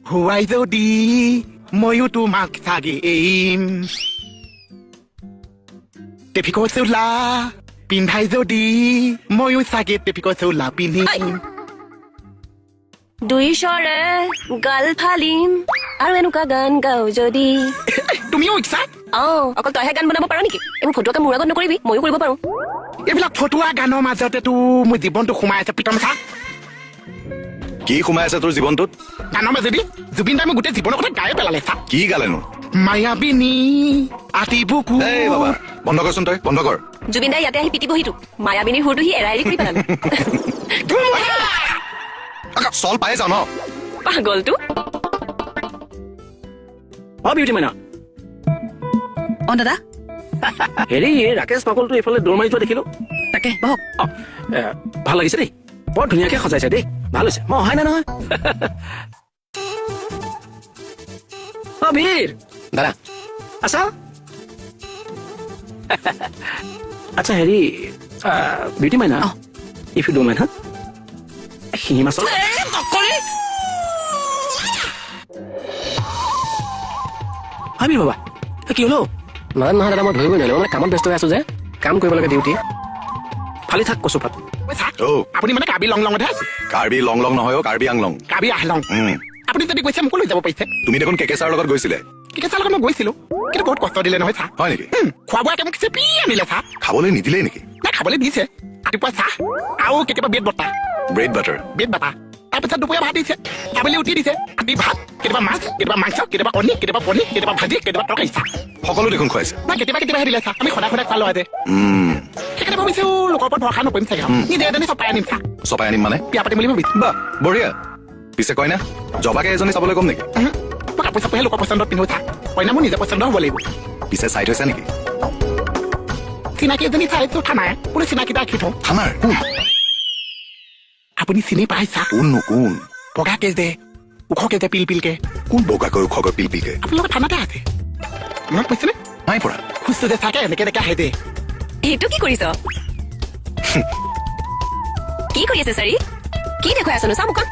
হুৱাই যদি ময়ো তোমাক চাগে এৰিম টেফিক চোলা পিন্ধাই যদি ময়ো চাগে টেফিক চোলা পিন্ধিম দুই স্বৰে গাল ফালিম আৰু এনেকুৱা গান গাও যদি তুমিও ইচ্ছা অকল তইহে গান বনাব পাৰ নেকি এইবোৰ ফটোৱাকে মোৰ আগত নকৰিবি ময়ো কৰিব পাৰো এইবিলাক ফটোৱা গানৰ মাজতেতো মোৰ জীৱনটো সোমাই আছে পিতম চা কি সোমাই আছে তোৰ জীৱনটোত গানৰ মাজেদি জুবিন দাই মোৰ গোটেই জীৱনৰ কথা গায়ে পেলালে চা কি গালেনো মায়াবিনী আতি বুকু এই বাবা বন্ধ কৰচোন তই বন্ধ কৰ জুবিন দাই ইয়াতে আহি পিটিবহি তোক মায়াবিনীৰ সুৰটো সি এৰাই কৰি পেলালে চল পাই যাও ন পাগলটো বিউটি মাইনা দাদা হেৰি ৰাকেশ পাগলটো এইফালে দৌৰ মাৰি যোৱা দেখিলো তাকে বহক ভাল লাগিছে দেই বৰ ধুনীয়াকে সজাইছে দেই ভাল হৈছে মই অহাই নাই নহয় বীৰ দাদা আছা আচ্ছা হেৰি বিউটি মাইনা ইফ ইউ ডোন্ট মাইণ্ড হা শিঙি মাছৰ আমি বাবা কি হলো নহয় নহয় দাদা মই ধৰিবই নোৱাৰিলো মানে কামত ব্যস্ত হৈ আছো যে কাম কৰিব লাগে ডিউটি ফালি থাক কচু পাত আপুনি মানে কাৰ্বি লং লঙতহে আছে কাৰ্বি লং লং নহয় কাৰ্বি আংলং কাৰ্বি আহলং আপুনি যদি কৈছে মোকো লৈ যাব পাৰিছে তুমি দেখোন কেকেচাৰ লগত গৈছিলে কেকেচাৰ লগত মই গৈছিলো কিন্তু বহুত কষ্ট দিলে নহয় চাহ হয় নেকি খোৱা বোৱা মোক চেপি আনিলে চাহ খাবলৈ নিদিলে নেকি নাই খাবলৈ দিছে ৰাতিপুৱা চাহ আৰু কেতিয়াবা ব্ৰেড বটা ব্ৰেড বাটাৰ তাৰপিছত দুপৰীয়া ভাত দিছে আবেলি উঠি দিছে ৰাতি ভাত কেতিয়াবা মাছ কেতিয়াবা মাংস কেতিয়াবা কণী কেতিয়াবা পনীৰ কেতিয়াবা ভাজি কেতিয়াবা তৰকাৰী চাহ সকলো দেখোন খুৱাইছে নাই কেতিয়াবা দিলে চাহ আমি সদায় খোৱা লোৱা সেইকাৰণে ভাবিছো লোকৰ ওপৰত ভৰসা নকৰিম চাগে নিজে এজনী চপাই আনিম চাহ চপাই আনিম মানে বিয়া পাতিম বুলি ভাবিছো বা বঢ়িয়া পিছে কইনা জবাকে এজনী চাবলৈ কম নেকি মই কাপোৰ চাপোৰহে লোকৰ পচন্দত পিন্ধো চাহ কইনা মোৰ নিজে পচন্দ হ'ব লাগিব পিছে চাই থৈছে নেকি চিনাকি এজনী চাইছো থানাই কোনো চিনাকি এটা ৰাখি থওঁ থানাৰ কোন আপুনি চিনি পাই চাহ কোন বগাকে যে ওখকে যে পিলকে কোন বগাকৈ ওখকৈ পিলপিলকে আপোনালোকৰ থানাতে আছে মনত পৰিছেনে নাই পৰা খুচটো যে থাকে এনেকে আহে দে এইটো কি কৰিছ কি কৰি আছে চাৰি কি দেখুৱাই আছনো চা মুখখন